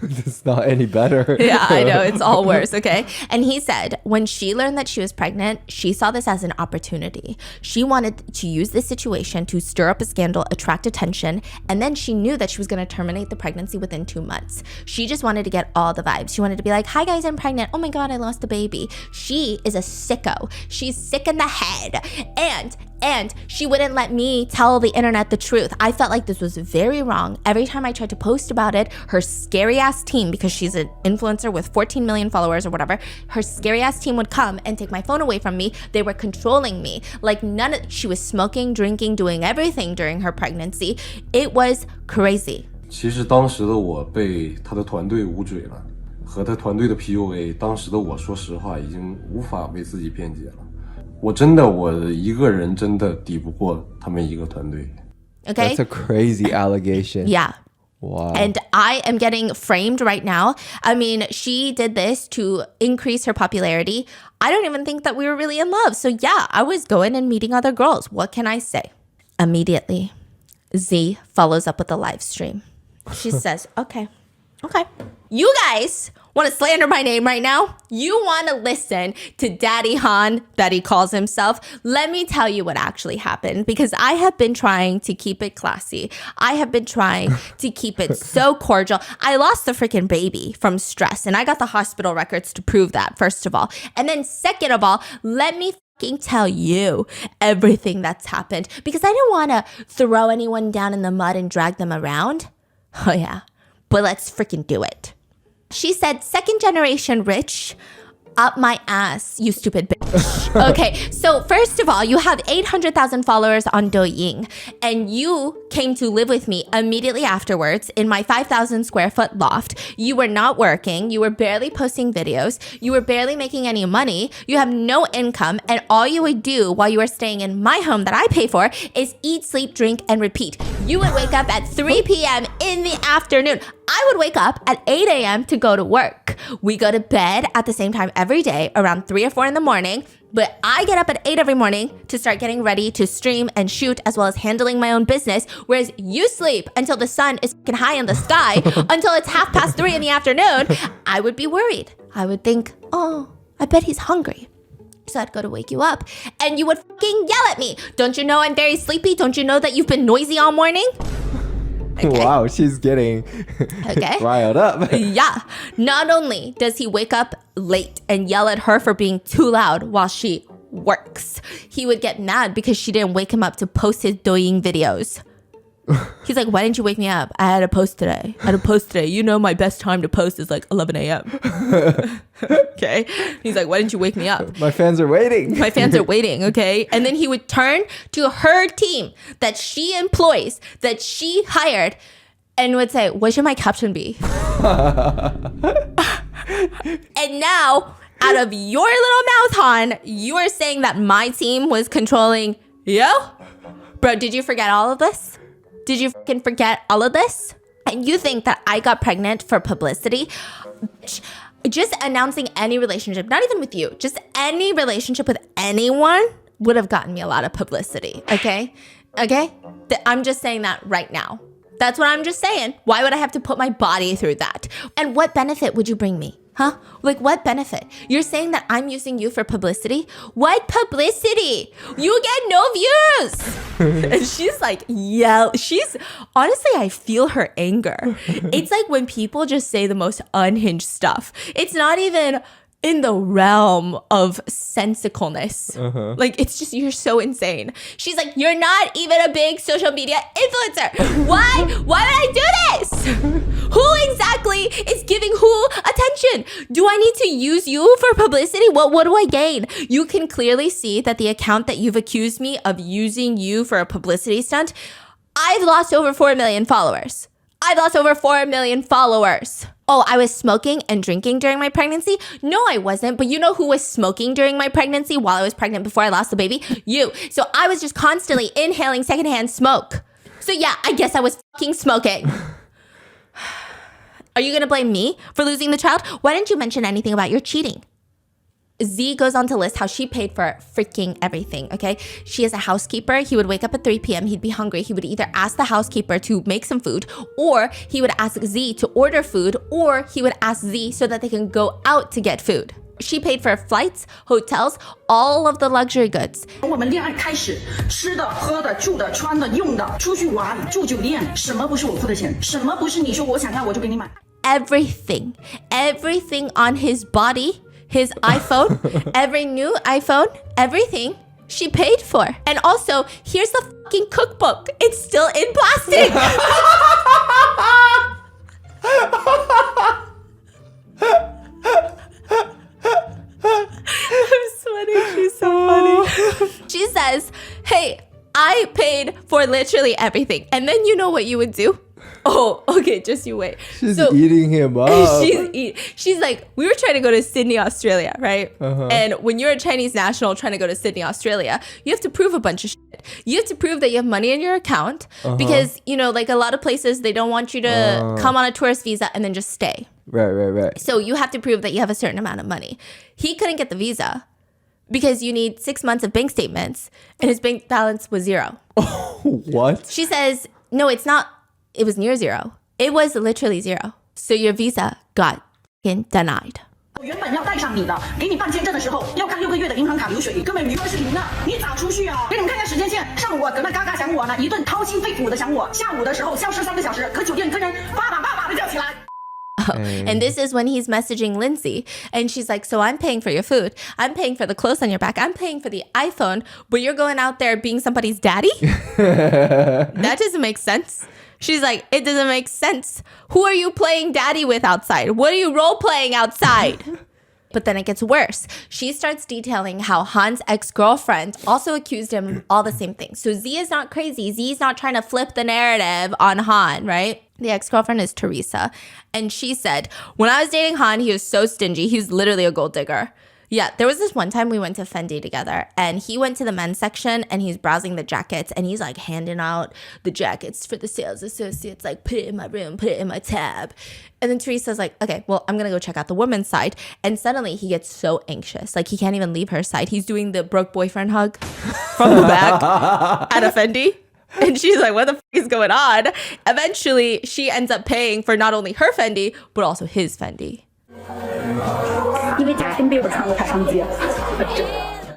It's not any better. Yeah, I know. It's all worse, okay? And he said when she learned that she was pregnant, she saw this as an opportunity. She wanted to use this situation to stir up a scandal, attract attention, and then she knew that she was going to terminate the pregnancy within 2 months. She just wanted to get all the vibes. She wanted to be like, hi guys, I'm pregnant. Oh my God, I lost a baby. She is a sicko. She's sick in the head. And she wouldn't let me tell the internet the truth. I felt like this was very wrong. Every time I tried to post about it, her scary ass team, because she's an influencer with 14 million followers or whatever, her scary ass team would come and take my phone away from me. They were controlling me. Like she was smoking, drinking, doing everything during her pregnancy. It was crazy. 其实当时的我被他的团队捂嘴了，和他团队的 PUA， 当时的我说实话已经无法为自己辩解了。我一个人真的抵不过他们一个团队。Okay? That's a crazy allegation. Yeah. Wow. And I am getting framed right now. I mean, she did this to increase her popularity. I don't even think that we were really in love. So yeah, I was going and meeting other girls. What can I say? Immediately, Z follows up with a live stream. She says, okay. You guys want to slander my name right now? You want to listen to Daddy Han, that he calls himself? Let me tell you what actually happened, because I have been trying to keep it classy. I have been trying to keep it so cordial. I lost the freaking baby from stress, and I got the hospital records to prove that, first of all. And then second of all, let me tell you everything that's happened, because I didn't want to throw anyone down in the mud and drag them around. Oh yeah, but let's freaking do it. She said, second generation rich, up my ass, you stupid bitch. Okay, so first of all, you have 800,000 followers on Douyin, and you came to live with me immediately afterwards in my 5,000 square foot loft. You were not working. You were barely posting videos. You were barely making any money. You have no income, and all you would do while you were staying in my home that I pay for is eat, sleep, drink, and repeat. You would wake up at 3 p.m. in the afternoon. I would wake up at 8 a.m. to go to work. We go to bed at the same time every day, around 3 or 4 in the morning. But I get up at 8 every morning to start getting ready to stream and shoot, as well as handling my own business. Whereas you sleep until the sun is high in the sky, until it's 3:30 in the afternoon. I would be worried. I would think, oh, I bet he's hungry. So I'd go to wake you up and you would fucking yell at me. Don't you know I'm very sleepy? Don't you know that you've been noisy all morning? Okay. Wow, she's getting riled up. Yeah. Not only does he wake up late and yell at her for being too loud while she works, he would get mad because she didn't wake him up to post his Douyin videos. He's like, why didn't you wake me up? I had to post today. You know my best time to post is like 11 a.m. Okay? He's like, why didn't you wake me up? My fans are waiting. Okay? And then he would turn to her team that she employs, that she hired, and would say, what should my caption be? And now, out of your little mouth, Han, you are saying that my team was controlling you? Bro, did you forget all of this? Did you fucking forget all of this? And you think that I got pregnant for publicity? Just announcing any relationship, not even with you, just any relationship with anyone would have gotten me a lot of publicity, okay? I'm just saying that right now. That's what I'm just saying. Why would I have to put my body through that? And what benefit would you bring me? Huh? Like, what benefit? You're saying that I'm using you for publicity? What publicity? You get no views. And she's like, honestly, I feel her anger. It's like when people just say the most unhinged stuff. It's not even in the realm of sensicalness. Like, it's just, you're so insane. She's like, you're not even a big social media influencer. Why would I do this? Who exactly is giving who attention? Do I need to use you for publicity? What do I gain? You can clearly see that the account that you've accused me of using you for a publicity stunt, I've lost over 4 million followers. Oh, I was smoking and drinking during my pregnancy? No, I wasn't. But you know who was smoking during my pregnancy while I was pregnant before I lost the baby? You. So I was just constantly inhaling secondhand smoke. So yeah, I guess I was fucking smoking. Are you going to blame me for losing the child? Why didn't you mention anything about your cheating? Z goes on to list how she paid for freaking everything, okay? She is a housekeeper. He would wake up at 3 p.m. He'd be hungry. He would either ask the housekeeper to make some food, or he would ask Z to order food, or he would ask Z so that they can go out to get food. She paid for flights, hotels, all of the luxury goods. 我们恋爱开始，吃的、喝的、住的、穿的、用的，出去玩、住酒店，什么不是我付的钱？什么不是你说我想要我就给你买？ Everything on his body, his iPhone, every new iPhone, everything she paid for. And also, here's the fucking cookbook. It's still in plastic. I'm sweating. She's so funny. She says, hey, I paid for literally everything. And then you know what you would do? Oh, okay, just you wait. She's eating him up. She's like, we were trying to go to Sydney, Australia, right? And when you're a Chinese national trying to go to Sydney, Australia, you have to prove a bunch of shit. You have to prove that you have money in your account because, you know, like a lot of places, they don't want you to come on a tourist visa and then just stay. Right. So you have to prove that you have a certain amount of money. He couldn't get the visa because you need 6 months of bank statements and his bank balance was zero. What? She says, no, it's not. It was near zero. It was literally zero. So your visa got denied. 我原本要带上你的，给你办签证的时候要看6个月的银行卡流水，根本余额是零的，你咋出去啊？给你们看一下时间线，上午搁那嘎嘎想我呢，一顿掏心肺腑的想我，下午的时候消失3个小时，可酒店跟人爸爸的叫起来。And this is when he's messaging Lindsay and she's like, so I'm paying for your food. I'm paying for the clothes on your back. I'm paying for the iPhone, but you're going out there being somebody's daddy? That doesn't make sense. She's like, it doesn't make sense. Who are you playing daddy with outside? What are you role playing outside? But then it gets worse. She starts detailing how Han's ex-girlfriend also accused him of all the same things. So Z is not crazy. Z is not trying to flip the narrative on Han, right? The ex-girlfriend is Teresa. And she said, when I was dating Han, he was so stingy. He was literally a gold digger. Yeah, there was this one time we went to Fendi together and he went to the men's section and he's browsing the jackets and he's like handing out the jackets for the sales associates, like put it in my room, put it in my tab. And then Teresa's like, okay, well, I'm going to go check out the women's side. And suddenly he gets so anxious. Like he can't even leave her side. He's doing the broke boyfriend hug from the back at a Fendi. And she's like, what the f*** is going on? Eventually, she ends up paying for not only her Fendi, but also his Fendi. 因为贾欣贝尔穿过他上街，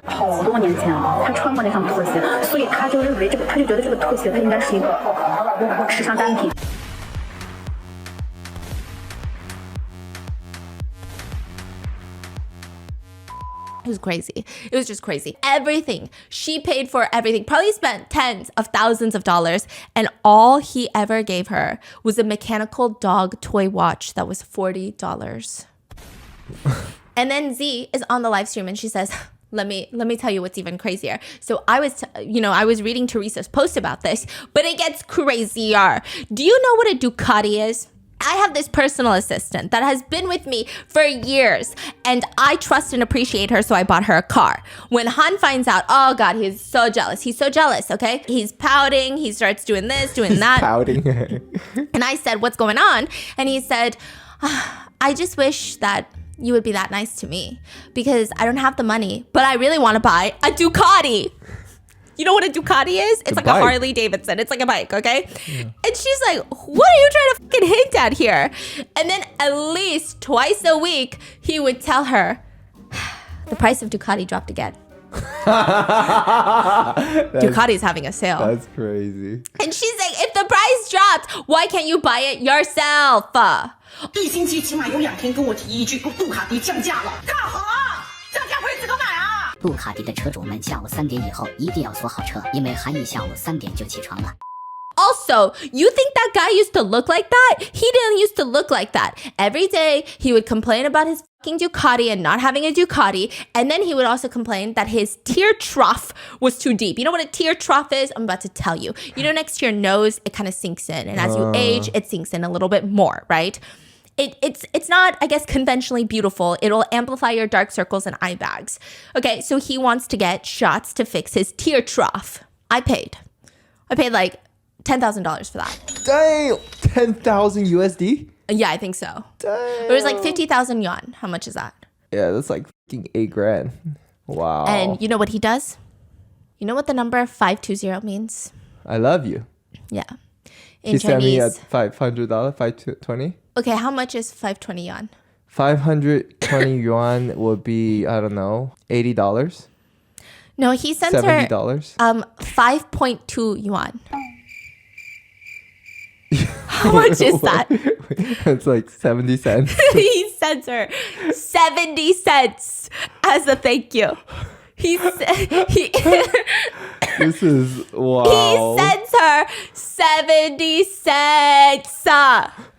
好多年前了，他穿过那双拖鞋，所以他就认为他就觉得这个拖鞋它应该是一个时尚单品。It was crazy. It was just crazy. Everything. She paid for everything. Probably spent tens of thousands of dollars. And all he ever gave her was a mechanical dog toy watch that was $40. And then Z is on the live stream and she says, let me tell you what's even crazier. So I was reading Teresa's post about this, but it gets crazier. Do you know what a Ducati is? I have this personal assistant that has been with me for years and I trust and appreciate her, so I bought her a car. When Han finds out, oh God, he's so jealous. He's so jealous, okay? He's pouting. He starts doing this, doing that. Pouting. And I said, what's going on? And he said, I just wish that you would be that nice to me because I don't have the money, but I really want to buy a Ducati. You know what a Ducati is? It's like a Harley Davidson. It's like a bike, okay? Yeah. And she's like, what are you trying to fucking hint at here? And then at least twice a week, he would tell her, the price of Ducati dropped again. Ducati's having a sale. That's crazy. And she's like, if the price dropped, why can't you buy it yourself? 一星期起码有2天跟我提一句，杜卡迪降价了，看好啊，降价会自个买啊。杜卡迪的车主们下午3点以后一定要锁好车，因为韩毅下午3点就起床了。 Also, you think that guy used to look like that? He didn't used to look like that. Every day, he would complain about his fucking Ducati and not having a Ducati. And then he would also complain that his tear trough was too deep. You know what a tear trough is? I'm about to tell you. You know, next to your nose, it kind of sinks in. And as you age, it sinks in a little bit more, right? It's not, I guess, conventionally beautiful. It'll amplify your dark circles and eye bags. Okay, so he wants to get shots to fix his tear trough. I paid like $10,000 for that. Dang, 10,000 USD? Yeah, I think so. Damn. It was like 50,000 yuan. How much is that? Yeah, that's like $8,000. Wow. And you know what he does? You know what the number 520 means? I love you. Yeah. In He sent me Chinese. at $500, 520. Okay, how much is 520 yuan? 520 yuan would be, I don't know, $80. No, he sent $70. her 5.2 yuan. How much is that? It's like 70 cents. He sent her 70 cents as a thank you. This is, wow. He sends her 70 cents.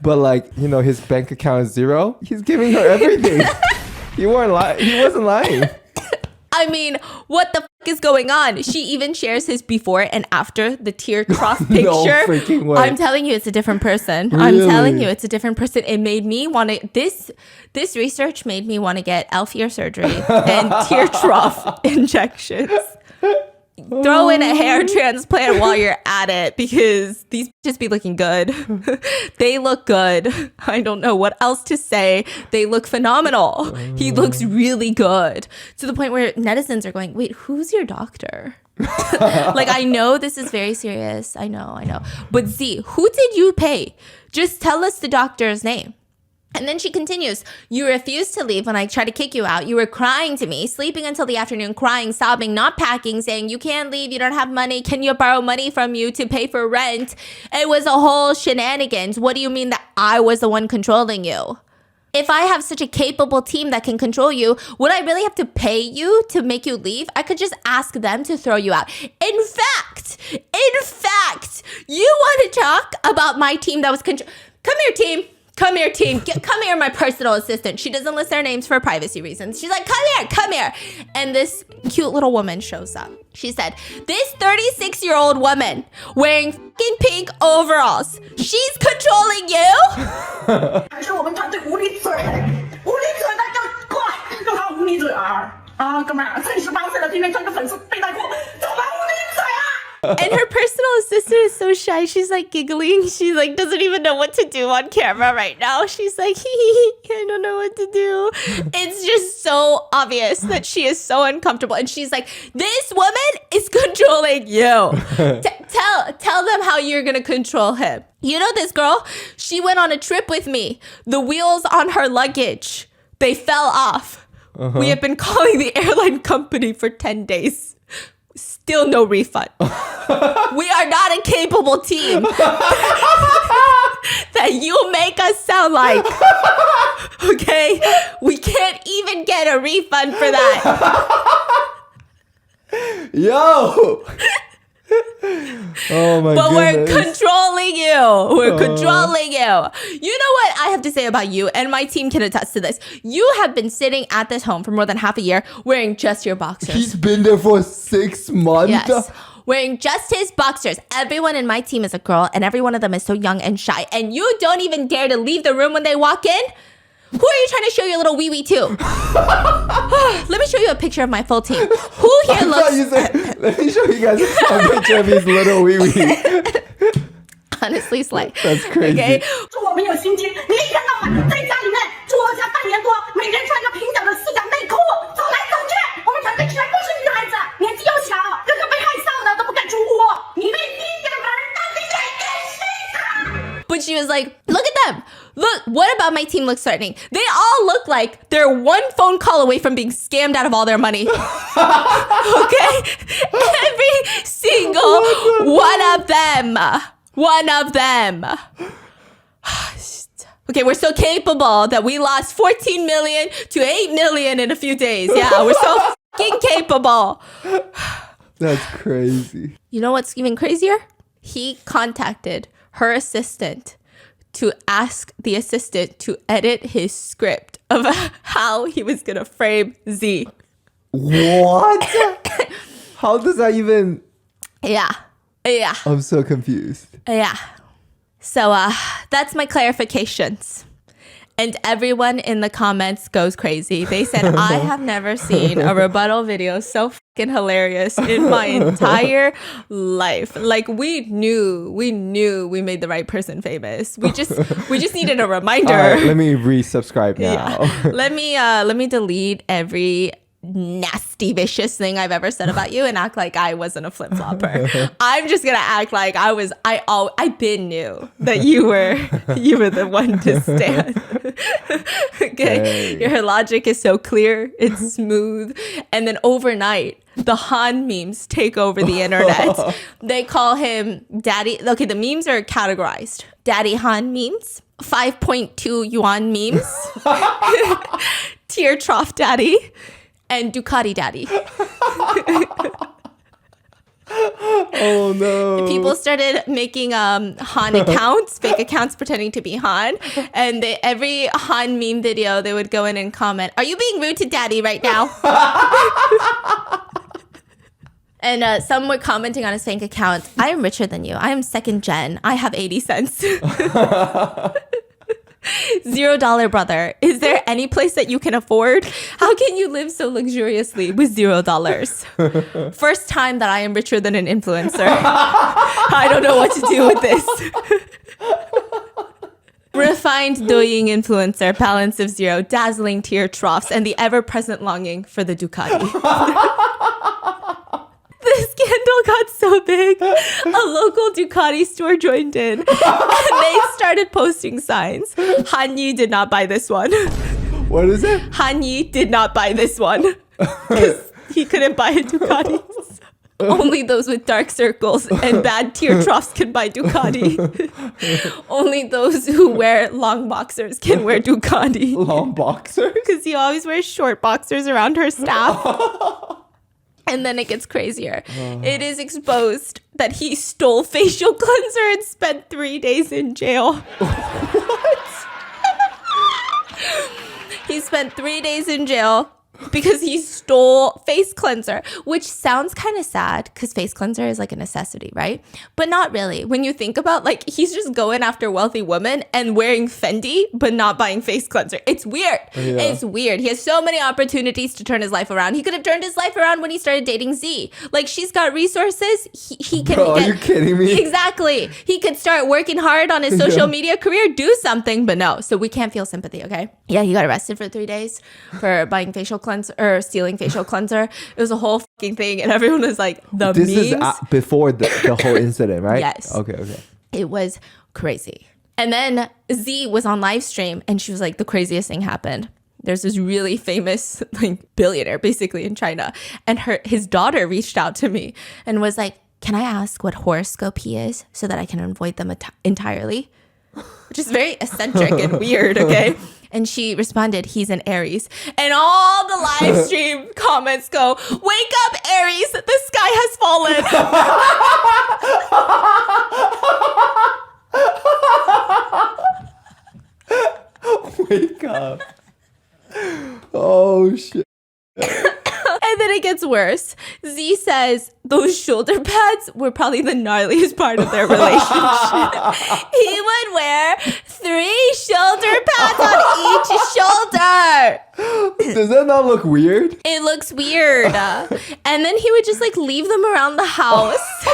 But like, you know, his bank account is zero. He's giving her everything. He wasn't lying. I mean, what the fuck is going on? She even shares his before and after the tear trough picture. No freaking way. I'm telling you, it's a different person. Really? I'm telling you, it's a different person. It made me want to, this research made me want to get elf ear surgery and tear trough injections. Throw in a hair transplant while you're at it because these just be looking good. They look good. I don't know what else to say. They look phenomenal. He looks really good to the point where netizens are going, wait, who's your doctor? Like, I know this is very serious. I know. But Z, who did you pay? Just tell us the doctor's name. And then she continues, you refused to leave when I tried to kick you out. You were crying to me, sleeping until the afternoon, crying, sobbing, not packing, saying, you can't leave, you don't have money. Can you borrow money from you to pay for rent? It was a whole shenanigans. What do you mean that I was the one controlling you? If I have such a capable team that can control you, would I really have to pay you to make you leave? I could just ask them to throw you out. In fact, you want to talk about my team that was Come here, team. Come here, team. Come here, my personal assistant. She doesn't list their names for privacy reasons. She's like, come here. And this cute little woman shows up. She said, this 36-year-old woman wearing fucking pink overalls, she's controlling you? 还是我们团队无理嘴，无理嘴那就怪，让他无你嘴儿啊，哥们儿，才18岁了，天天穿个粉色背带裤，怎么捂你嘴啊？ And her personal assistant is so shy. She's like giggling. She like doesn't even know what to do on camera right now. She's like, I don't know what to do. It's just so obvious that she is so uncomfortable. And she's like, this woman is controlling you. Tell them how you're going to control him. You know this girl? She went on a trip with me. The wheels on her luggage, they fell off. We have been calling the airline company for 10 days. Still no refund. We are not a capable team that you make us sound like. Okay? We can't even get a refund for that. Yo! Oh my But goodness. we're controlling you. We're controlling you. You know what I have to say about you, and my team can attest to this. You have been sitting at this home for more than half a year wearing just your boxers. He's been there for 6 months. Yes. Wearing just his boxers. Everyone in my team is a girl, and every one of them is so young and shy. And you don't even dare to leave the room when they walk in? Who are you trying to show your little wee-wee to? Let me show you a picture of my full team. Who here looks... You said, let me show you guys a picture of his little wee-wee. Honestly, Slay. That's crazy. Okay? 祝我们有心机，你一天到晚在家里面作家半年多，每人穿个平角的四角内裤，走来走去。我们团队全部是女孩子，年纪又小，个个被害臊的都不敢出户。你被逼的门到底在干谁啊？ But she was like, look at them. Look, what about my team looks threatening? They all look like they're one phone call away from being scammed out of all their money. Okay? Every single one of them. One of them. Okay, we're so capable that we lost 14 million to 8 million in a few days. Yeah, we're so fucking capable. That's crazy. You know what's even crazier? He contacted her assistant to ask the assistant to edit his script of how he was going to frame Z. What? How does that even... Yeah. I'm so confused. Yeah. So that's my clarifications. And everyone in the comments goes crazy. They said, I have never seen a rebuttal video so fucking hilarious in my entire life. Like we knew we made the right person famous. We just needed a reminder. All right, let me resubscribe now. Yeah. Let me delete every nasty vicious thing I've ever said about you and act like I wasn't a flip-flopper. I'm just gonna act like I been knew that you were the one to stand. Okay. Dang. Your logic is so clear, it's smooth, and then overnight the Han memes take over the internet. They call him Daddy. Okay, the memes are categorized. Daddy Han memes, 5.2 yuan memes, tear trough daddy, and Ducati daddy. Oh no. People started making Han accounts, fake accounts pretending to be Han. And every Han meme video, they would go in and comment, "Are you being rude to daddy right now?" And some were commenting on his fake account, "I am richer than you. I am second gen. I have 80 cents." $0 brother. Is there any place that you can afford? How can you live so luxuriously with $0? First time that I am richer than an influencer. I don't know what to do with this. Refined doing influencer, balance of 0, dazzling tear troughs, and the ever-present longing for the Ducati. The scandal got so big, a local Ducati store joined in, and they started posting signs. Han Yi did not buy this one. What is it? Han Yi did not buy this one because he couldn't buy a Ducati. Only those with dark circles and bad tear troughs can buy Ducati. Only those who wear long boxers can wear Ducati. Long boxers? Because he always wears short boxers around her staff. And then it gets crazier. It is exposed that he stole facial cleanser and spent 3 days in jail. What? He spent 3 days in jail because he stole face cleanser, which sounds kind of sad because face cleanser is like a necessity, right? But not really. When you think about like he's just going after wealthy women and wearing Fendi, but not buying face cleanser. It's weird. Yeah. It's weird. He has so many opportunities to turn his life around. He could have turned his life around when he started dating Z. Like she's got resources. He can. Bro, are you kidding me? Exactly. He could start working hard on his social media career, do something, but no. So we can't feel sympathy, okay? Yeah, he got arrested for 3 days for buying facial cleanser or stealing facial cleanser. It was a whole fucking thing, and everyone was like, the this memes. Is before the whole incident, right? Yes. Okay. It was crazy. And then Z was on live stream, and she was like, the craziest thing happened. There's this really famous like billionaire basically in China, and his daughter reached out to me and was like, can I ask what horoscope he is so that I can avoid them entirely? Which is very eccentric and weird, okay? And she responded, he's an Aries. And all the live stream comments go, wake up, Aries, the sky has fallen. Wake up. Oh, shit. And then it gets worse. Z says those shoulder pads were probably the gnarliest part of their relationship. He would wear 3 shoulder pads on each shoulder. Does that not look weird? It looks weird. And then he would just like leave them around the house,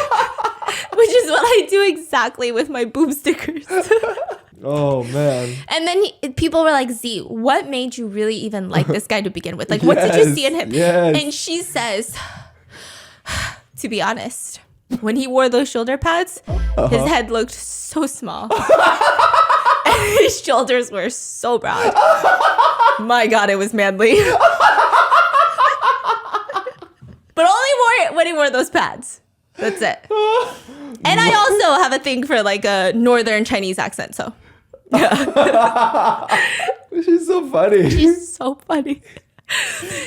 which is what I do exactly with my boob stickers. Oh, man. And then people were like, Z, what made you really even like this guy to begin with? Like, what did you see in him? Yes. And she says, to be honest, when he wore those shoulder pads, his head looked so small. And his shoulders were so broad. My God, it was manly. But only wore it when he wore those pads. That's it. And I also have a thing for like a northern Chinese accent, so. Yeah. She's so funny. She's so funny.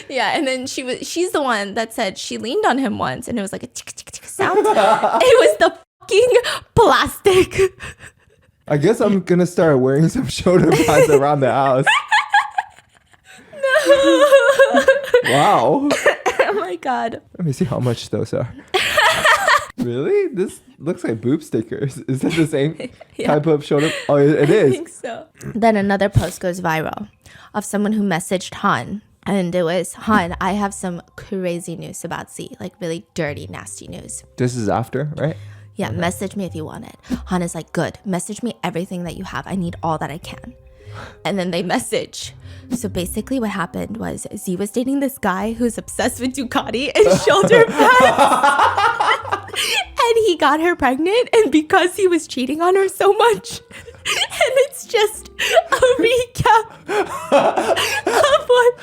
Yeah, and then she's the one that said she leaned on him once and it was like a tick tick tick sound. It was the fucking plastic. I guess I'm gonna start wearing some shoulder pads around the house. No. Wow. Oh my God. Let me see how much those are. Really? This looks like boob stickers. Is that the same type of shoulder? Oh, it is. I think so. Then another post goes viral of someone who messaged Han. And it was, Han, I have some crazy news about Z. Like really dirty, nasty news. This is after, right? Yeah, message me if you want it. Han is like, good. Message me everything that you have. I need all that I can. And then they message. So basically what happened was Z was dating this guy who's obsessed with Ducati and shoulder pads. And he got her pregnant. And because he was cheating on her so much. And it's just a recap of what...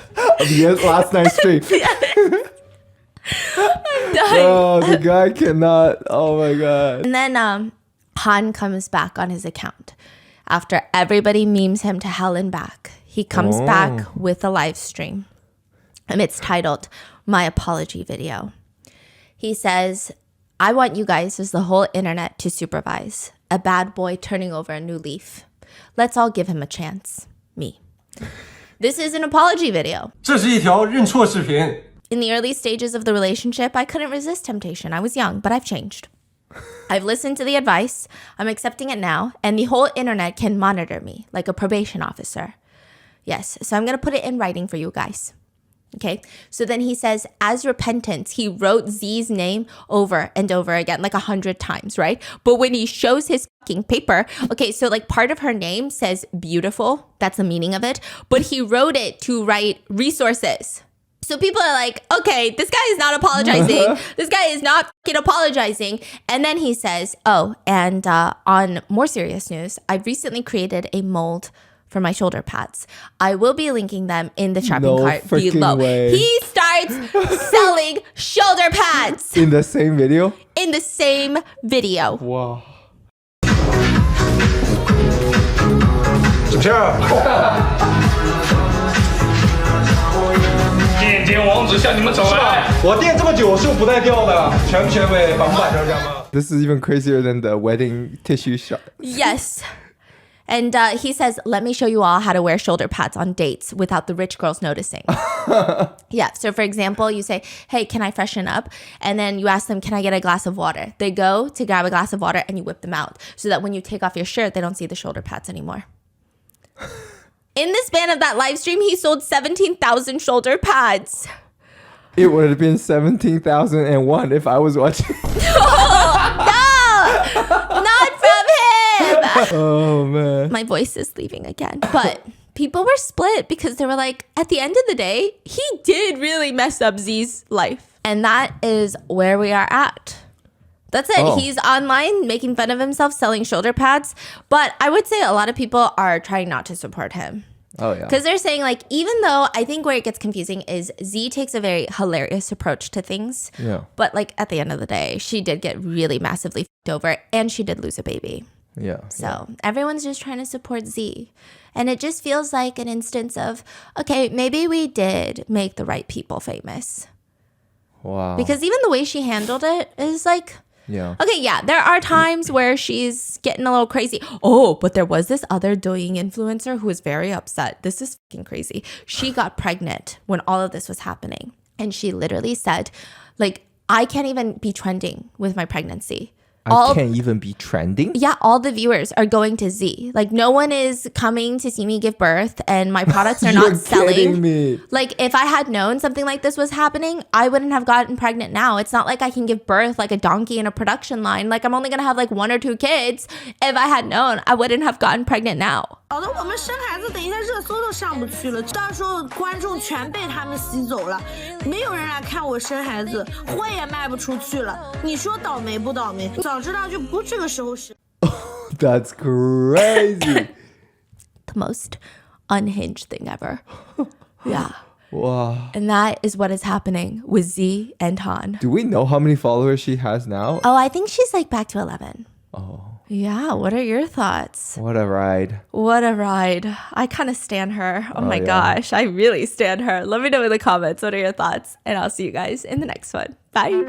Yes, last night's stream. I'm done. Oh, the guy cannot. Oh my God. And then Han comes back on his account. After everybody memes him to hell and back, he comes back with a live stream. And it's titled, My Apology Video. He says, I want you guys as the whole internet to supervise. A bad boy turning over a new leaf. Let's all give him a chance. Me. This is an apology video. 这是一条认错视频。 In the early stages of the relationship, I couldn't resist temptation. I was young, but I've changed. I've listened to the advice. I'm accepting it now. And the whole internet can monitor me like a probation officer. Yes, so I'm going to put it in writing for you guys. Okay, so then he says, as repentance, he wrote Z's name over and over again, like 100 times, right? But when he shows his fucking paper, okay, so like part of her name says beautiful. That's the meaning of it. But he wrote it to write resources. So people are like, okay, this guy is not apologizing. This guy is not fucking apologizing. And then he says, oh, and on more serious news, I've recently created a mold for my shoulder pads. I will be linking them in the shopping cart below. Way. He starts selling shoulder pads. In the same video? In the same video. Wow. 主持人。电电王子向你们走来。我电这么久是不带掉的，全不全尾绑不绑成这样吗 This is even crazier than the wedding tissue shot. Yes. And he says, let me show you all how to wear shoulder pads on dates without the rich girls noticing. Yeah. So for example, you say, hey, can I freshen up? And then you ask them, can I get a glass of water? They go to grab a glass of water and you whip them out so that when you take off your shirt, they don't see the shoulder pads anymore. In the span of that live stream, he sold 17,000 shoulder pads. It would have been 17,001 if I was watching. Not from him. Oh, man. My voice is leaving again. But people were split because they were like, at the end of the day, he did really mess up Z's life. And that is where we are at. That's it. Oh. He's online making fun of himself, selling shoulder pads. But I would say a lot of people are trying not to support him. Oh, yeah. Because they're saying, like, even though I think where it gets confusing is Z takes a very hilarious approach to things. Yeah. But, like, at the end of the day, she did get really massively f***ed over and she did lose a baby. Yeah. So everyone's just trying to support Z. And it just feels like an instance of, okay, maybe we did make the right people famous. Wow. Because even the way she handled it is like... Yeah. Okay, yeah, there are times where she's getting a little crazy. Oh, but there was this other Douyin influencer who was very upset. This is fucking crazy. She got pregnant when all of this was happening. And she literally said, like, I can't even be trending with my pregnancy. I can't even be trending? Yeah, all the viewers are going to Z. Like, no one is coming to see me give birth and my products are not selling. Kidding me. Like, if I had known something like this was happening, I wouldn't have gotten pregnant now. It's not like I can give birth like a donkey in a production line. Like, I'm only going to have like 1 or 2 kids. If I had known, I wouldn't have gotten pregnant now. 搞得我们生孩子等一下热搜都上不去了，到时候观众全被他们吸走了，没有人来看我生孩子，货也卖不出去了。你说倒霉不倒霉？早知道就不这个时候是。That's crazy. The most unhinged thing ever. Yeah. Wow. And that is what is happening with Z and Han. Do we know how many followers she has now? Oh, I think she's like back to 11. Oh. Yeah, what are your thoughts? What a ride. What a ride. I kind of stan her. Oh my yeah. gosh, I really stan her. Let me know in the comments what are your thoughts, and I'll see you guys in the next one. Bye.